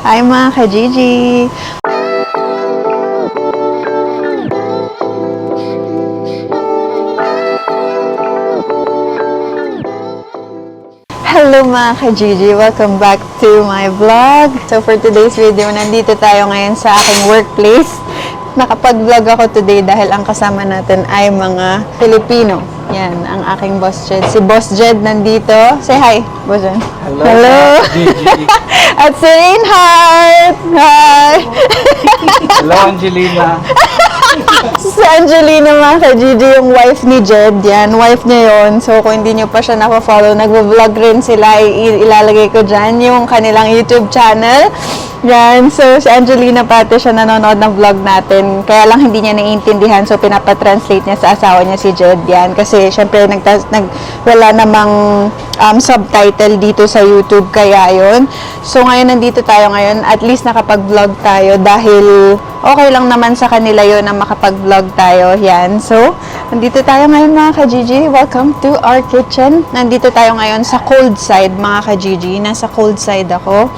Hi mga ka-Gigi! Hello mga ka-Gigi! Welcome back to my vlog! So for today's video, nandito tayo ngayon sa aking workplace. Nakapag-vlog ako today dahil ang kasama natin ay mga Filipino. Yan, ang aking Boss Jed. Si Boss Jed nandito. Say hi, Boss Jed. Hello, Hello. Gigi. At si Reinhardt! Hi! Hello, Angelina. Si Angelina mga ka-Gigi, yung wife ni Jed. Yan, wife niya yun. So, kung hindi nyo pa siya nakafollow, nag-vlog rin sila. Ilalagay ko dyan yung kanilang YouTube channel. Yan. So, si Angelina pati siya nanonood ng vlog natin. Kaya lang hindi niya naiintindihan. So, pinapatranslate niya sa asawa niya si Jed. Yan. Kasi, syempre, wala namang subtitle dito sa YouTube. Kaya yun. So, ngayon, nandito tayo ngayon. At least, nakapag-vlog tayo dahil okay lang naman sa kanila yun na makapag-vlog tayo. Yan. So, nandito tayo ngayon mga ka-Gigi. Welcome to our kitchen. Nandito tayo ngayon sa cold side mga ka-Gigi. Nasa cold side ako.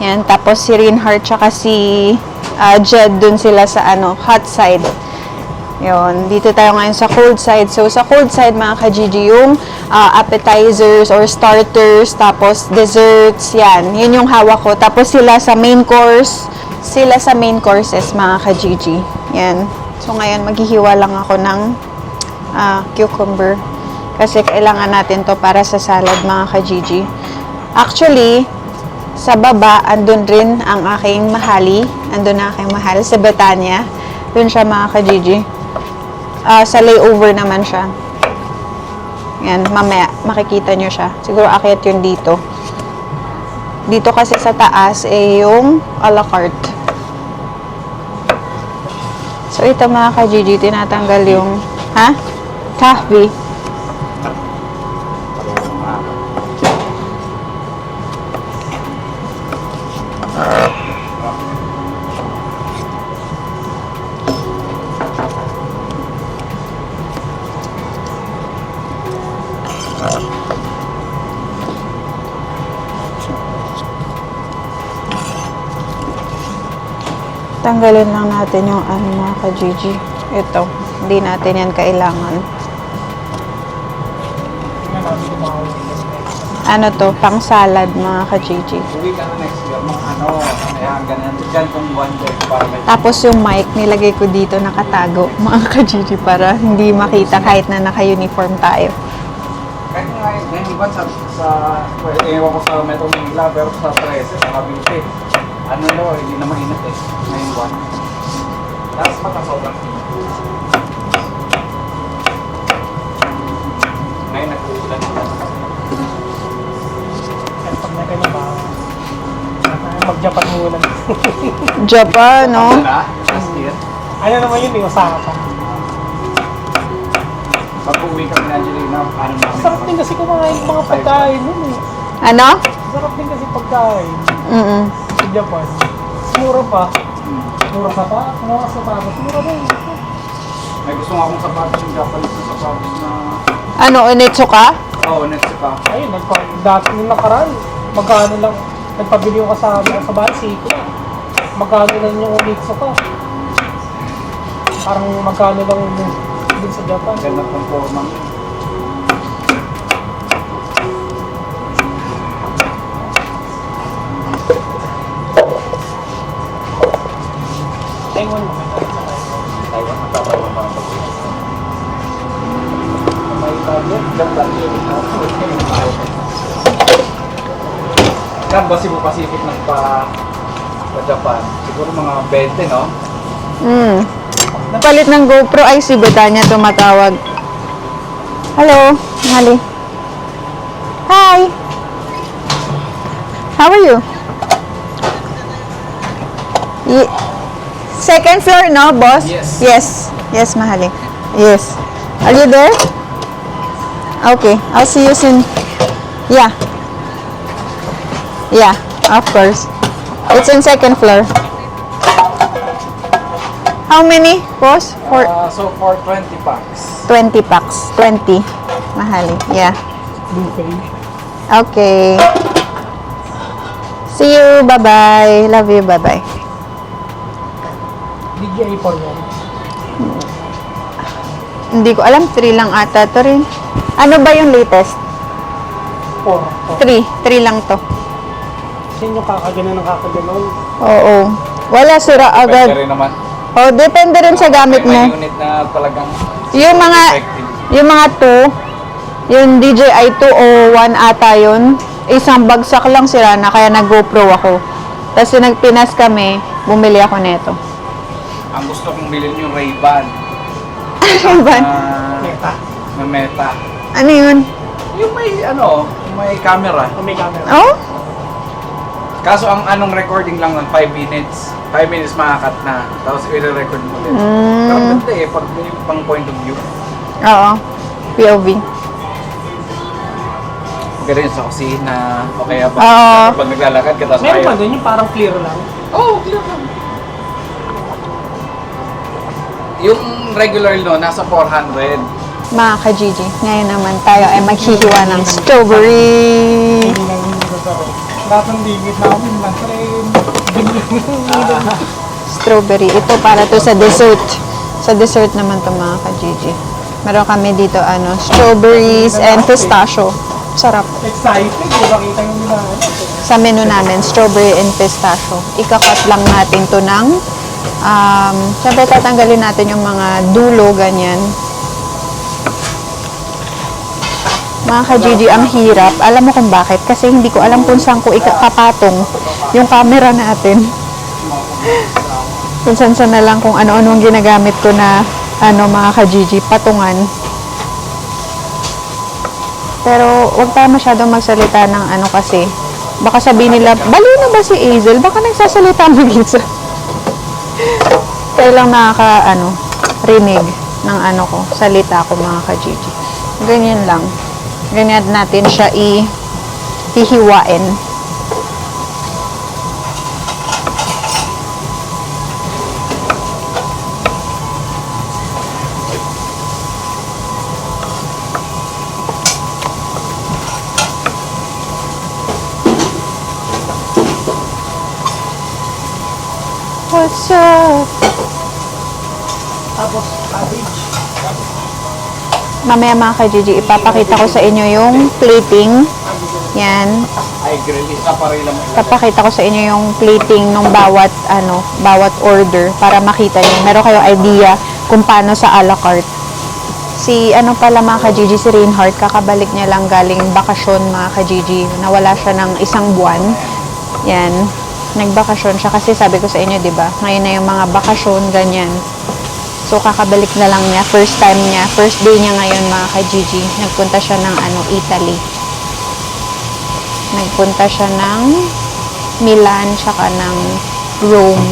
Yan. Tapos si Reinhardt tsaka si Jed dun sila sa hot side. Yun. Dito tayo ngayon sa cold side. So, sa cold side mga ka-Gigi, yung appetizers or starters, tapos desserts, yan. Yun yung hawak ko. Tapos sila sa main course. Sila sa main courses, mga ka-Gigi. Yan. So, ngayon, maghihiwa lang ako ng cucumber. Kasi kailangan natin to para sa salad, mga ka-Gigi. Actually, sa baba, andun rin ang aking mahali. Andun ang aking mahal sa Betania. Dun siya, mga ka-Gigi. Sa layover naman siya. Yan, mamaya, makikita nyo siya. Siguro akyat yun dito. Dito kasi sa taas, yung a la carte. So, ito mga ka-Gigi, tinatanggal yung, kahvi. Tanggalin lang natin yung mga ka-Gigi. Ito, hindi natin yan kailangan. Ano to? Pang salad mga ka-Gigi. Uwi ka na next year, ayan, ganun. Diyan kung one day para may... Tapos yung mic, nilagay ko dito nakatago mga ka-Gigi para hindi makita kahit na naka-uniform tayo. Kahit nga, ngayon iba ewan ko sa Metro Manila, pero sa 13, sa Cavite. Hindi na mainit eh. Ngayon one. Tapos matasobrang. Ngayon nag-uulan. Pag na ganyan ba, mag-Japan muna. Japan, no? Last year. Ano naman yun, may Osaka. Pag-uwi kami na Angelina, Sarap din kasi kumain ng mga pagkain nun eh. Ano? Sarap din kasi pagkain sa Japan. Mura pa. Mura pa pa. Mura sa tapos. Mura din. May gusto nga akong sapatos yung Japanese na sapatos na... Ano, Onitsuka? Oo, next ka. Ayun, dati nung nakaraan, magkano lang, nagpabili yung kasama sa Bansi ko. Magkano lang yung Onitsu ka. Parang magkano lang din sa Japan. Ganda ng formang. Taiwan mo, Taiwan, magtatawa pa ang pag-uwi. may budget. Kan ba Cebu Pacific pa Japan? Siguro mga 20, no? Palit ng GoPro ay si Betania tumatawag. Hello, Mali. Hi. How are you? Second floor, no, boss? Yes. Yes. Yes, Mahali. Yes. Are you there? Okay. I'll see you soon. Yeah. Yeah, of course. It's in second floor. How many, boss? So for 20 packs. 20 packs. 20. Mahali. Yeah. Buffet. Okay. See you. Bye-bye. Love you. Bye-bye. DJI 4 yan. Hindi ko alam. 3 lang ata to rin. Ano ba yung latest? 4. 3. 3 lang to. Kasi yung kakaganon ng kakaganon. Oo. Wala, sira agad. Pwede rin naman. Oh, depende rin sa gamit May mo. unit na talagang Yung mga effective. 2, yung DJI 2 o 1 ata yun, isang bagsak lang sira na, kaya nag-GoPro ako. Tapos yung nagpinas kami, bumili ako neto. Ang gusto kong bilhin yung Ray-Ban. Ano ba? Meta. Na Meta. Ano yun? Yung may camera. Kung may camera. Oh? Kaso ang anong recording lang ng 5 minutes. 5 minutes makakat na. Tapos i-record mo ulit. Pero ganda pag may pang point of view. Oo. POV. Ganun sa kusina. O kaya Oo. pag naglalakad ka, tapos Meron ba din yung parang clear lang? Oh, clear lang. Yung regular nasa 400. Mga ka-Gigi, ngayon naman tayo ay maghihiwa ng strawberry. Hindi lang yung nagkakaroon. Lahat ng digit namin lang. Strawberry. Ito para to sa dessert. Sa dessert naman to mga ka-Gigi. Meron kami dito strawberries and pistachio. Sarap. Excited. Kung makita yung ginagawa. Sa menu namin, strawberry and pistachio. Ikakat lang natin to ng syempre tatanggalin natin yung mga dulo, ganyan. Mga ka-Gigi, ang hirap. Alam mo kung bakit? Kasi hindi ko alam kung saan ko ikapatong yung camera natin. Kung saan na lang kung ano-ano ang ginagamit ko na mga ka-Gigi, patungan. Pero wag tayo masyadong magsalita ng kasi. Baka sabihin nila, baliw na ba si Hazel? Baka nagsasalita mag-isa. Kaya lang rinig ng ko, salita ko mga ka-Gigi. Ganyan lang. Ganyan natin siya hihiwain. What's up? Tapos, cabbage. Mamaya mga ka-Gigi, ipapakita ko sa inyo yung plating. Yan. Ay, grill. Isa pa rin lang. Papakita ko sa inyo yung plating ng bawat order para makita niyo. Meron kayong idea kung paano sa a la carte. Si pala mga ka-Gigi, si Reinhardt, kakabalik niya lang galing bakasyon mga ka-Gigi. Nawala siya ng 1 buwan. Yan. Nagbakasyon siya kasi sabi ko sa inyo, 'di ba? Ngayon na yung mga bakasyon, ganyan. So kakabalik na lang niya, first time niya, first day niya ngayon mga ka-Gigi. Nagpunta siya ng Italy. Nagpunta siya ng Milan, saka ng Rome.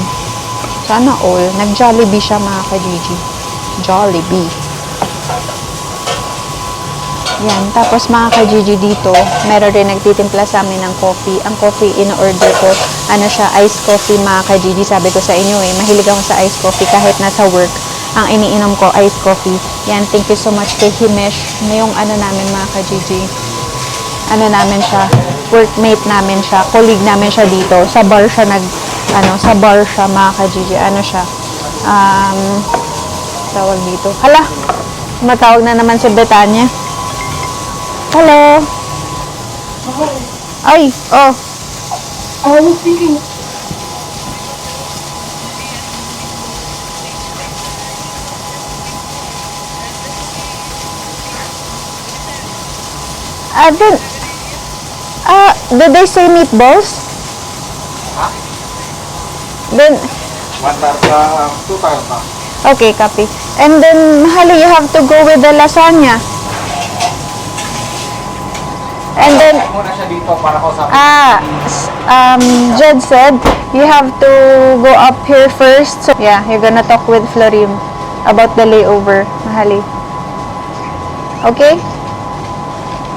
Sana all. Nag-Jollibee siya mga ka-Gigi. Jollibee. Yan. Tapos mga ka-Gigi dito, meron rin nagtitimpla sa amin ng coffee. Ang coffee in-order ko, iced coffee mga ka-Gigi. Sabi ko sa inyo mahilig ako sa iced coffee kahit nasa work. Ang iniinom ko, iced coffee. Yan, thank you so much kay Himesh. Yung namin mga ka-Gigi. Namin siya, workmate namin siya, colleague namin siya dito. Sa bar siya sa bar siya mga ka-Gigi. Tawag dito. Hala, matawag na naman si Betania. Hello. Ay, oh. I was thinking, Did they say meatballs? Then, 1 tarta, 2 tarta. okay, copy. And then, Mahali, you have to go with the lasagna. And then, Muna siya dito para kausapin. Jed said, you have to go up here first. So, yeah, you're gonna talk with Florim about the layover, Mahali. Okay?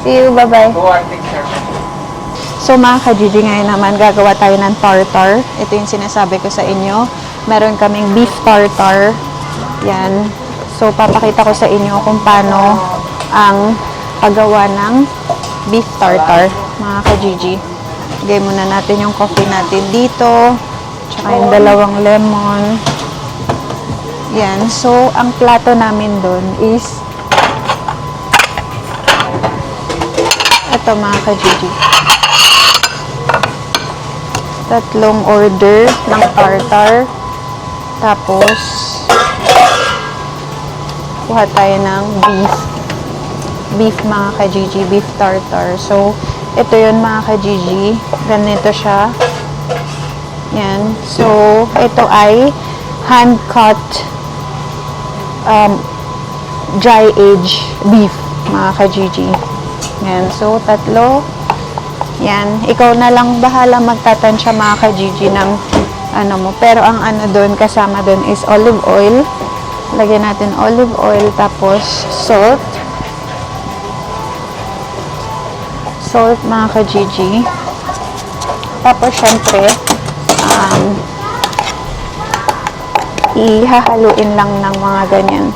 See you, bye-bye. Go and take care. So mga ka-Gigi, ngayon naman gagawa tayo ng tartar. Ito yung sinasabi ko sa inyo. Meron kaming beef tartar. Yan. So papakita ko sa inyo kung paano ang paggawa ng beef tartar, mga ka-Gigi. Lagay muna natin yung coffee natin dito. Tsaka yung dalawang lemon. Yan. So, ang plato namin doon is ito mga ka-Gigi. Tatlong order ng tartar. Tapos, kuha tayo ng beef. Beef mga ka-Gigi. Beef tartar. So, ito yun mga ka-Gigi. Ganito siya. Yan. So, ito ay hand-cut dry age beef mga ka-Gigi. Yan. So, tatlo. Yan. Ikaw na lang bahala magtatansya mga ka-Gigi ng ano mo. Pero ang ano doon, kasama doon is olive oil. Lagyan natin olive oil, tapos salt. Salt mga ka-Gigi. Tapos syempre, ihahaluin lang ng mga ganyan.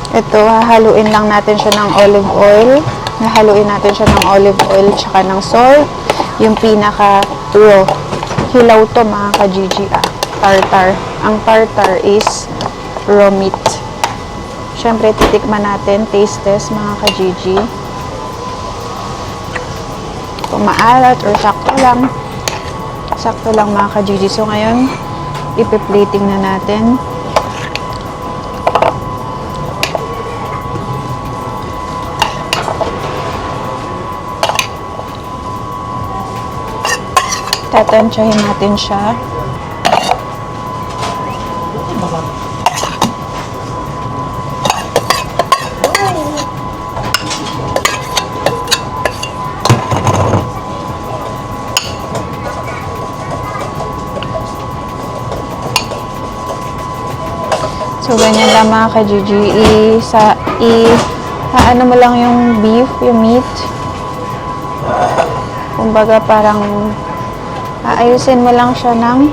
Ito, hahaluin lang natin siya ng olive oil. Hahaluin natin siya ng olive oil tsaka ng salt. Yung pinaka raw. Hilaw to mga ka-Gigi. Tartar. Ang tartar is raw meat. Siyempre, titikman natin. Taste test mga ka-Gigi. Kung maalat or sakto lang. Sakto lang mga ka-Gigi. So, ngayon, ipi-plating na natin. Tatansyahin natin siya. So, ganyan lang mga ka-Gigi. Ano mo lang yung beef, yung meat. Kumbaga parang aayusin mo lang siya ng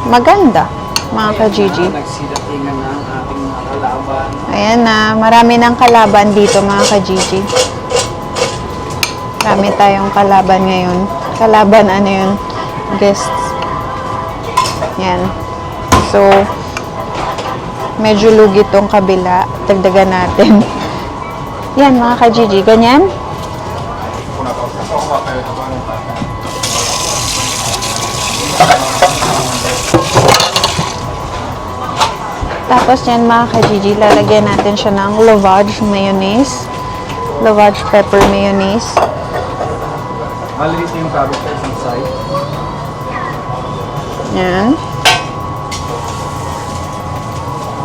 maganda, mga ka-Gigi. Nagsidatingan na ang ating mga kalaban. Ayan na, marami ng kalaban dito mga ka-Gigi. Marami tayong kalaban ngayon. Kalaban ano yun? Guests. Yan. So, medyo lugi tong kabila. Dagdagan natin. Yan mga ka-Gigi. Ganyan. Tapos yan mga ka-Gigi, lalagyan natin siya ng Lovage mayonnaise. Lovage pepper mayonnaise. Maliit yung cabbage sa isang side. Yan.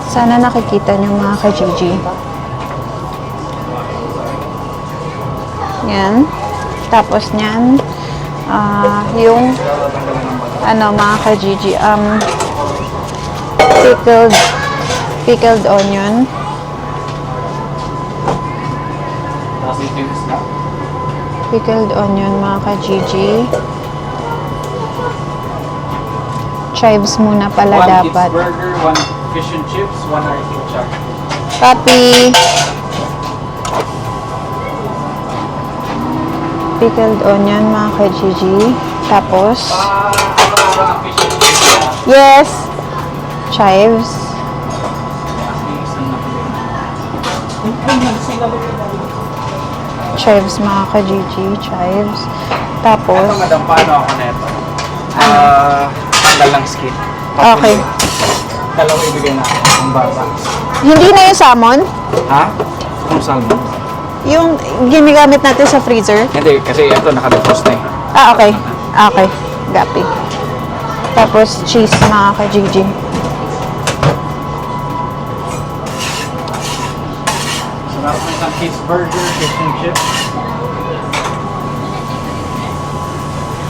Sana nakikita nyo mga ka-Gigi. Yan. Tapos nyan, yung ano mga ka-Gigi, pickled onion. Tapos ito yung snack. Pickled onion mga ka-Gigi. Chives muna pala One dapat. kids burger, one fish and chips, one artichoke. Copy. Pickled onion mga ka-Gigi. Tapos, One fish and chips. yes, chives. Chives mga ka-Gigi. Chives. Tapos, Ito madam, paano ako neto? Tanggal lang skin. okay. Dalawa ibigay natin. Ang bata. Hindi na yung salmon? Ha? Kung salmon? Yung ginagamit natin sa freezer? Hindi, kasi ito nakadefrost na eh. Okay. Okay. Gapi. Tapos, cheese mga ka-Gigi. So, meron ko isang kids burger, fish and chips.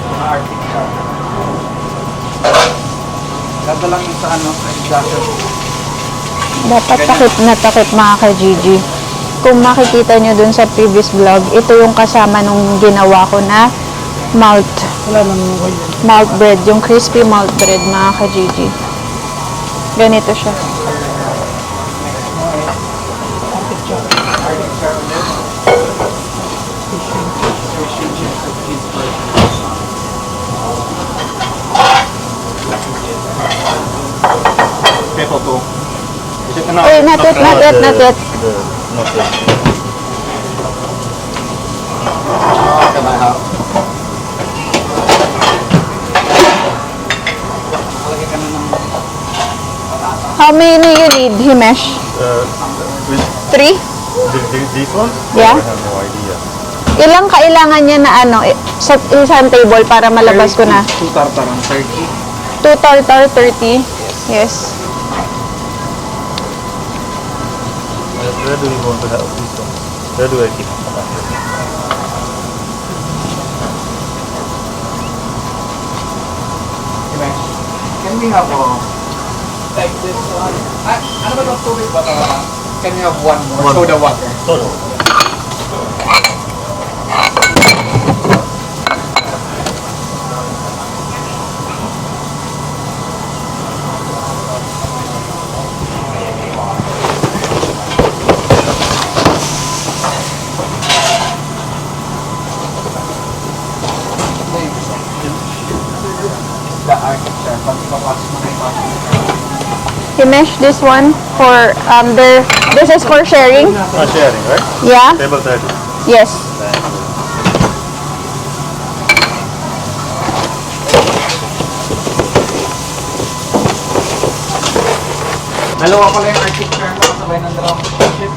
Mga artichoke. Ganda lang yung sa ano, sa exhaustion. Dapat takip na takip mga ka-Gigi. Kung makikita nyo dun sa previous vlog, ito yung kasama nung ginawa ko na malt. Wala nang oil. Malt bread. Yung crispy malt bread mga ka-Gigi. Ganito siya. no. Wait, not yet, not yet, not yet. Not yet. Can I have? Lagay ka na ng How many you need, Himesh? With 3? this one? Yeah. I have no idea. Ilang kailangan niya na ano, sa isang table para malabas ko na? 2 tartar ang 30. 2 tartar, 30. Yes. Where do you want to have this one? Where do I keep it? Can we have like this one? Ano ba itong tubig ba? Can we have one more? One. Soda water. Total. The architecture. Pag ipapasok mo na ipasok. Himesh, this one for, this is for sharing? Not sharing, right? Yeah? Table 30. Yes. Dalawa pala yung architecture mo kasabay ng dalawang ship.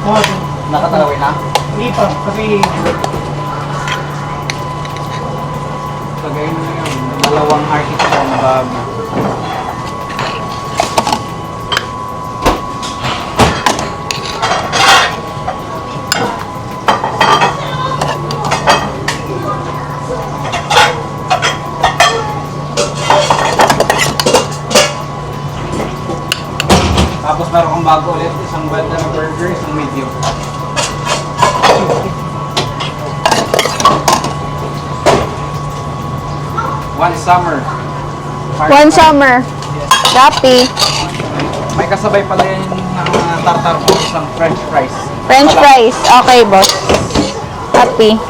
Oh, Nakatalawin na? hindi pa. Kasi Lagay mo na yun. Dalawang architecture na bago. Tapos meron kang bago ulit, isang bed na burger, isang medium. One summer. One summer. Copy. May kasabay pala yan ng tartar po, isang french fries. French fries. Okay, boss. Copy.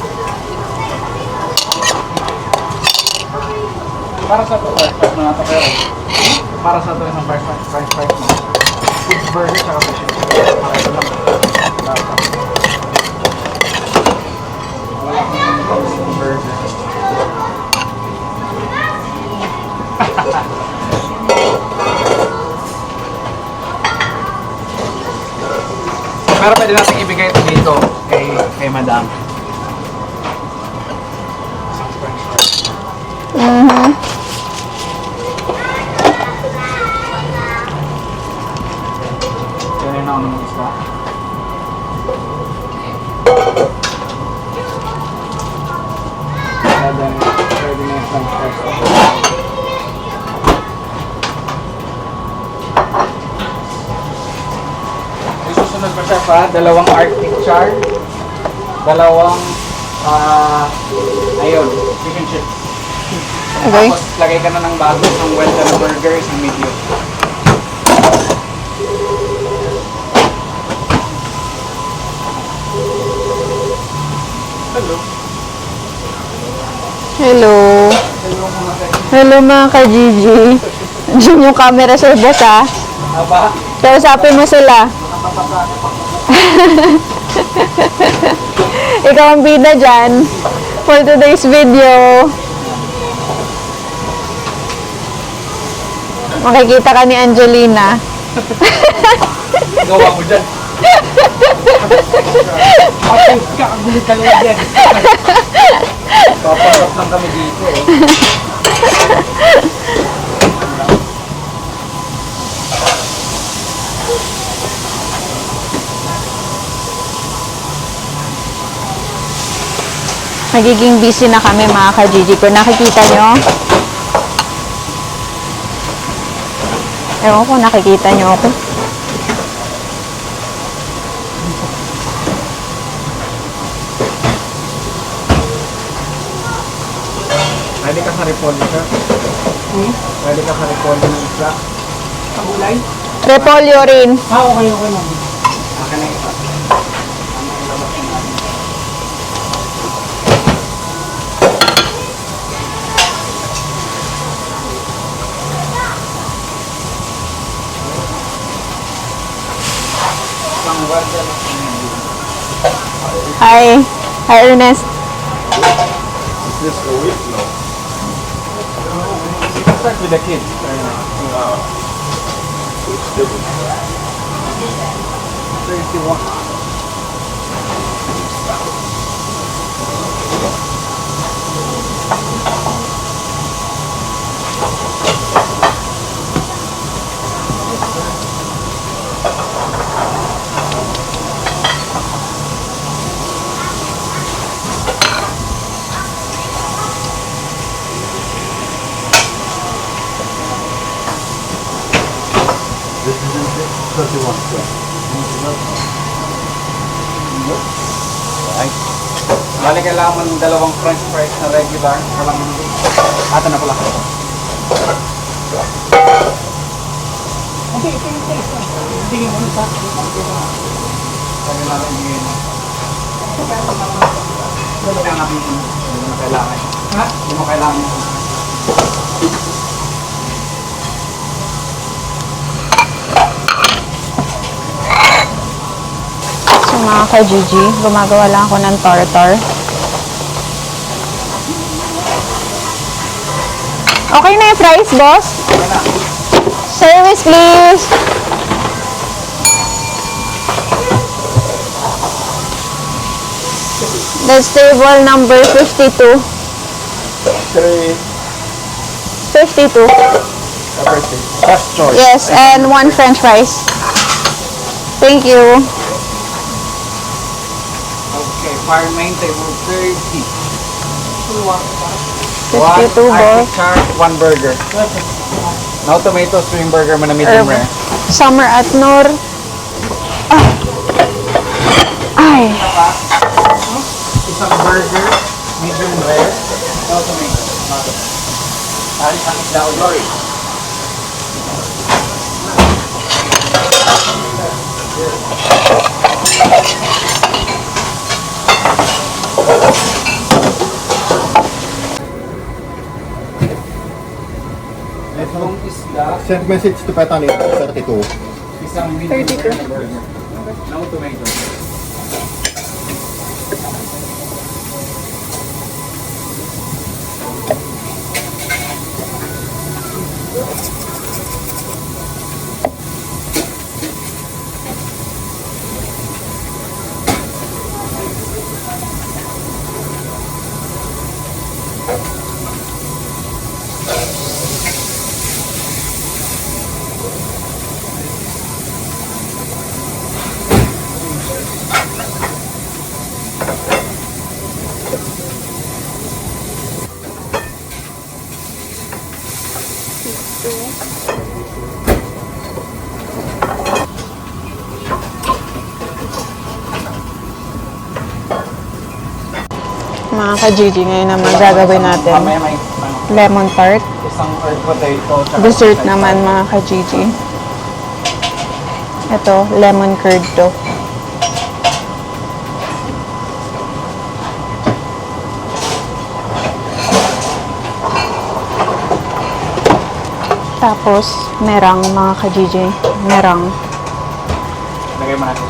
Para sa ito, french fries na nata pero. Para sa ito, isang french fries na. Kids burger, tsaka fish and chips. Para ito lang. Tartar. Wala kang burger. Pero pwede natin ibigay ito dito kay madam. Isang french fries. Mhm. Yan na ako ng isda. Pwede na yung french fries. Yung susunod pa chef ha, dalawang Arctic char, dalawang ayun, chicken chips. Okay. Tapos lagay ka na ng bago, isang well done burger, isang medium. Hello. Hello. Hello mga kaibigan. Hello mga ka-Gigi. Diyan yung camera sir, boss ha. Aba, Kausapin mo sila. nakapapasana pa. Ikaw ang bida dyan for today's video. Makikita ka ni Angelina. Gawa ko dyan. okay, kakagulit ka lang yan. Papasok lang kami dito eh. Magiging busy na kami mga ka-Gigi ko. Nakikita nyo? Ewan ko, nakikita nyo ako. Pwede ka sa repolyo ka? Pwede ka sa repolyo ng isla? Sa gulay? Repolyo rin. Okay lang. Akin na isa. Isang welder. Hi. Hi, Ernest. Is this a week? No. Start with the kids. It's different. 31. This is 31. Right. Bali kailangan mo ng dalawang french fries na regular. Walang ata na pala. Hindi, ito yung taste na. Tingin mo sa akin. Sabi namin yun. Kaya nga hindi mo kailangan. Ha? Hindi mo kailangan. So mga ka-Gigi, gumagawa lang ako ng tartar. Okay na yung fries, boss? Service, please! That's table number 52. 52. Everything. First choice. Yes, and one french fries. Thank you. Okay, fire main table 30. 52, One boss. char, one burger. No tomato swing burger mo na medium rare. Summer at Nor. Ah. Ay. Isang burger, medium rare. No tomato. Alis ang isda o dory. Itong isda, Send message to Petanit, 32. isang medium rare na burger. No tomato. Mga ka-Gigi, ngayon naman gagawin natin Mamaya may lemon tart. isang herb potato. tsaka Dessert isang naman mga ka-Gigi. Ito, lemon curd to. Tapos, merang mga ka-Gigi. Merang. Lagay mo natin.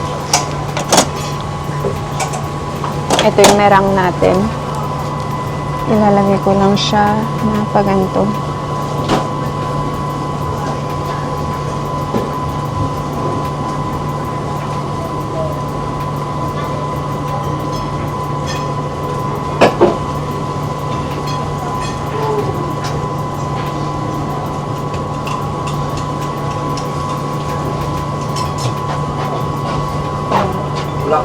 Ito yung merang natin. Ilalagay ko lang siya na paganto. Wala.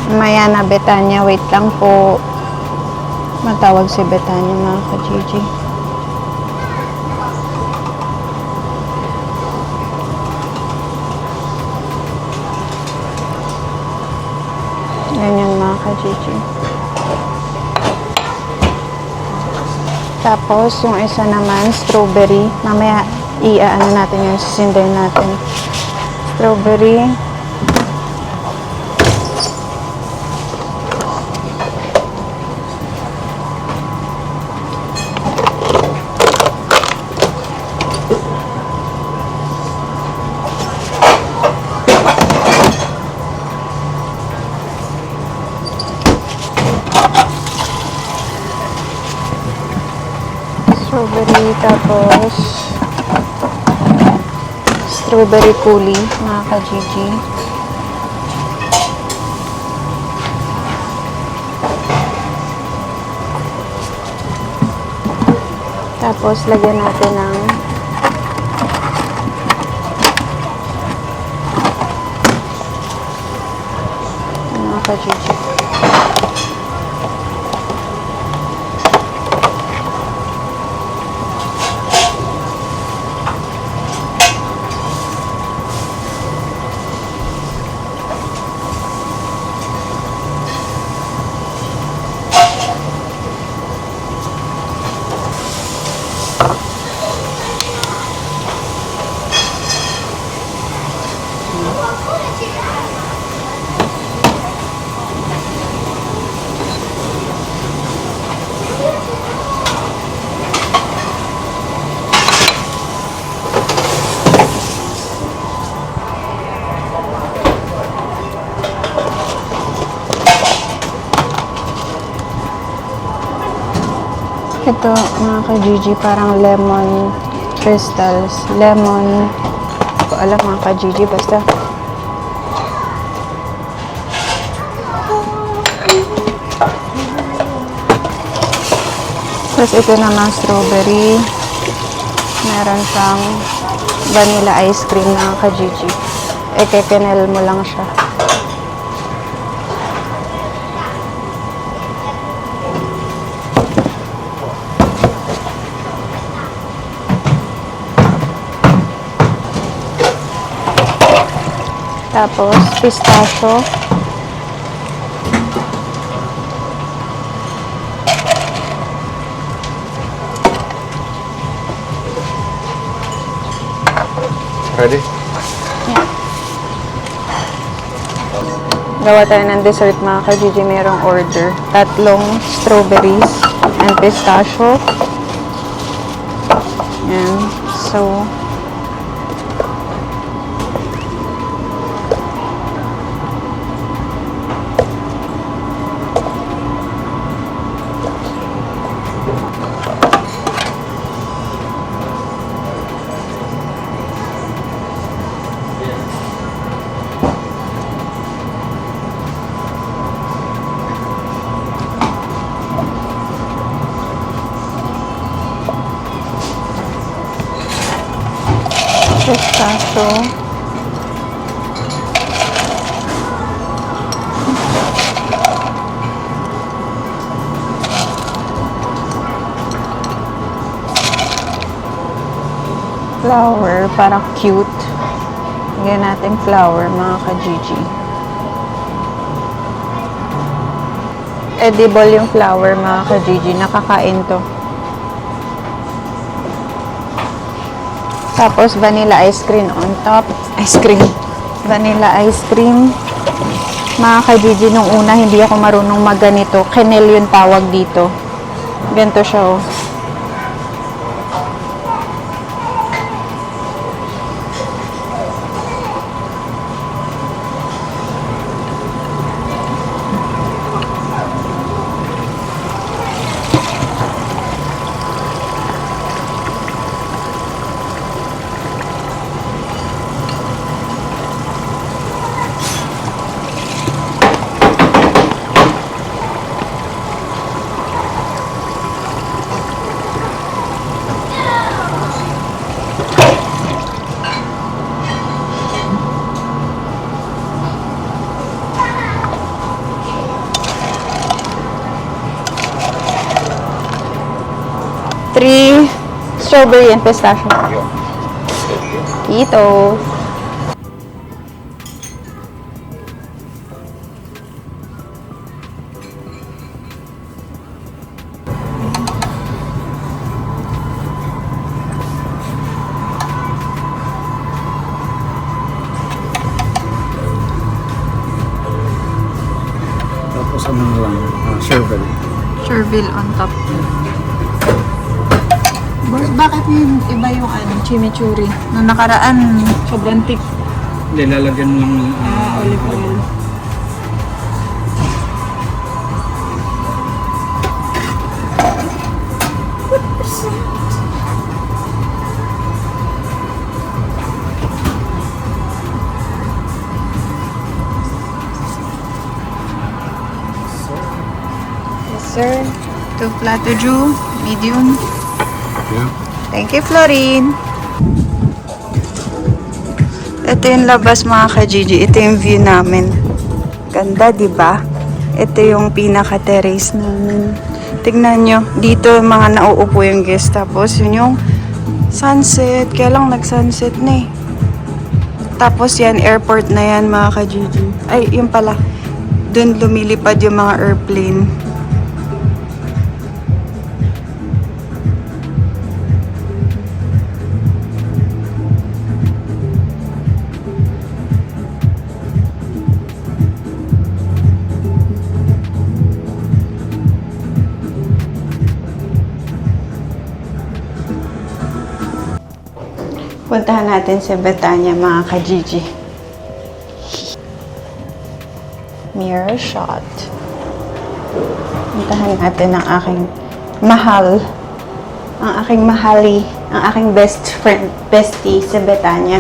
Maya na Betania, wait lang po. Matawag si Betania mga ka-Gigi. Ganyan mga ka-Gigi. Tapos, yung isa naman, strawberry. Mamaya, i-ano natin yung sisindayin natin. Strawberry. tapos strawberry coulis, mga ka-Gigi. Tapos, lagyan natin ng mga ka-Gigi. Ito, mga ka-Gigi, parang lemon crystals. Lemon, hindi ko alam mga ka-Gigi, basta. Tapos ito naman strawberry. Meron siyang vanilla ice cream mga ka-Gigi. Kekenel mo lang siya. Tapos, pistachio. Ready? Gawa tayo ng dessert mga ka-Gigi. Merong order. 3 strawberries and pistachio. Yan. So, pistachio. Flower, para cute. Lagyan natin flower, mga ka-Gigi. Edible yung flower, mga ka-Gigi. Nakakain to. Tapos, vanilla ice cream on top. Ice cream. Vanilla ice cream. Mga ka-Gigi, nung una, hindi ako marunong magganito. Kenel yung tawag dito. Ganito siya, oh. Three strawberry and pistachio. Ito. Tapos ano na lang, sherbet. Chervil on top. Boss, bakit yung iba yung chimichurri? Nung nakaraan, sobrang tip. Hindi, lalagyan mo lang ng Olive oil. plato, Ju. Medium. Yeah. Thank you, Florin. Ito yung labas, mga ka-Gigi. Ito yung view namin. Ganda, di ba? Ito yung pinaka-terrace namin. Tignan nyo. Dito mga nauupo yung guest. Tapos yun yung sunset. Kaya lang nag-sunset na eh. Tapos yan, airport na yan, mga ka-Gigi. Ay, yun pala. Doon lumilipad yung mga airplane. Puntahan natin si Betania, mga ka-Gigi. Mirror shot. Puntahan natin ang aking mahal. Ang aking mahali. Ang aking best friend, bestie, si Betania.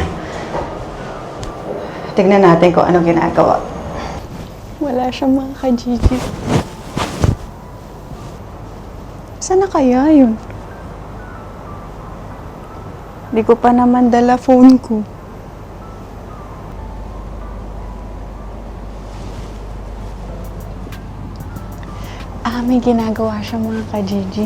Tignan natin kung ano ginagawa. Wala siya, mga ka-Gigi. Saan na kaya yun? Di ko pa naman dala phone ko. May ginagawa siya, mga ka-Gigi.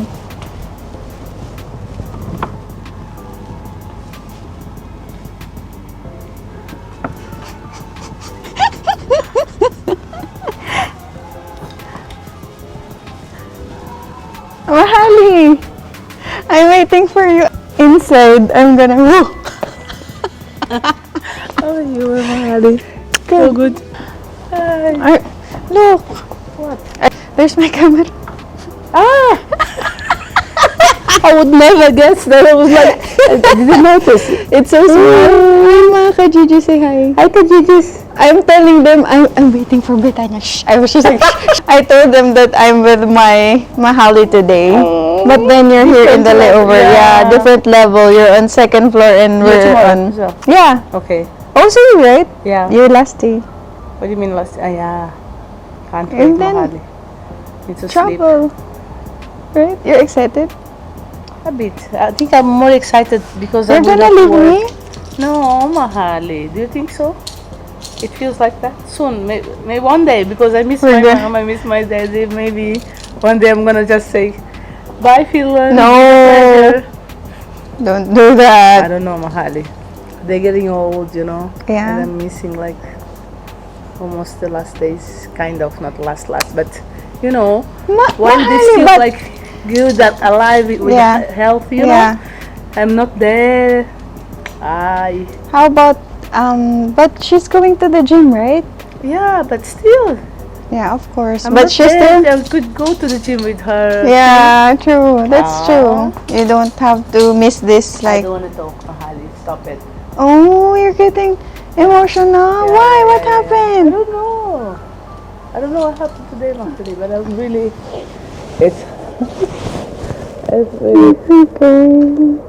Mahali! I'm waiting for you inside. I'm gonna go. Oh, you were Mahali. So good. Hi. Look! What? There's my camera. Ah! I would never guess that. I was like, I didn't notice. It's so small. Hi, mga ka-Gigi. Say hi. Hi, Kajijis. I'm telling them I'm waiting for Betania. Shh. I was just like, shh. I told them that I'm with my Mahali today. But then you're here in the layover. Yeah, different level. You're on second floor and we're on. So, Yeah. okay. Also, you right? Yeah. Your last day. What do you mean last? Yeah. Can't wait, And then- Mahali. Need to sleep. Travel. Right? You're excited? A bit. I think I'm more excited because You're I will gonna not leave work. me? No, Mahali. Do you think so? It feels like that soon. Maybe one day because I miss We're my gonna- mom. I miss my daddy. Maybe one day I'm gonna just say, bye, Philan. No. Don't do I that. don't know, Mahali. They're getting old, you know. Yeah. And I'm missing like almost the last days, kind of not last, but you know, when they Mahali, still but- like good, that alive with Yeah. health, you Yeah. know. I'm not there. How about, but she's going to the gym, right? Yeah, but still, Yeah, of course. I'm But not she's there. still... I could go to the gym with her. Yeah, true. That's Aw. true. You don't have to miss this, I like... don't want to talk, Mahali. Stop it. Oh, you're getting emotional. Why? What I happened? don't know. I don't know what happened today, actually, but I'm really. It's. It's really. Okay.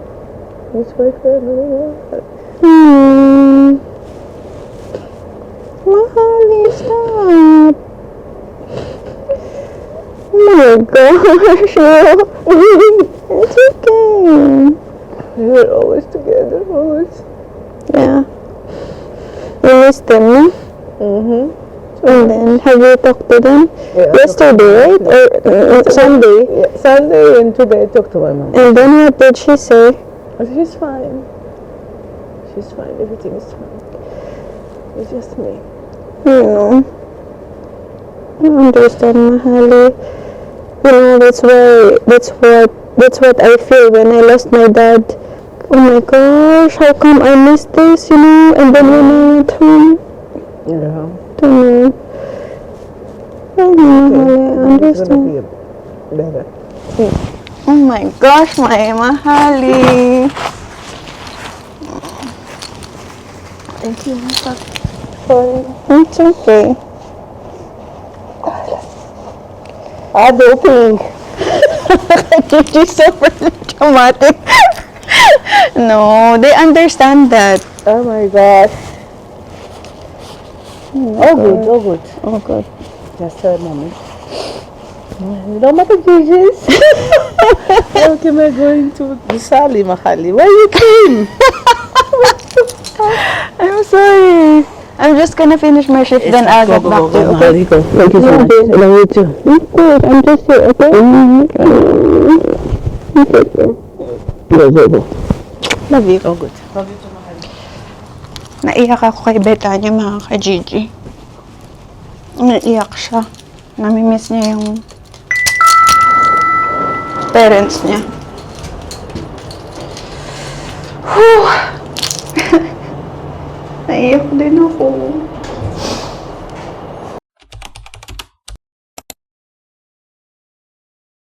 It's my family. Mahali, stop. Oh my gosh. It's okay. We were always together, always. Yeah. You missed them, no? Mm-hmm. And then, have you talked to them? Yesterday, right? Or Sunday? Yeah, Sunday and today I talked to my mom. And then what did she say? She's fine. She's fine. Everything is fine. It's just me. You know, I understand, Mahali. You know, that's what I feel when I lost my dad. Oh my gosh, how come I missed this, you know? And then when I went home, Yeah. to me. Oh, Mahali, I It's gonna understand. be better. Oh my gosh, my Mahali. Thank you. Sorry. It's okay. Adulting. She's super dramatic. No, they understand that. Oh my gosh. Oh good, oh good. Oh, God. Just a moment. No matter Jesus. How am I going to Sally Mahali? Why you came? I'm sorry. I'm just gonna finish my shift, then I'll get back to you. Okay? Mahali ko. Thank you so much. I love you too. I'm just here, okay? Go. Love you. Oh, good. Naiyak ako kay Betania, mga ka-Gigi. Naiyak siya. Namimiss niya yung parents niya. Whew. Naiyak din ako.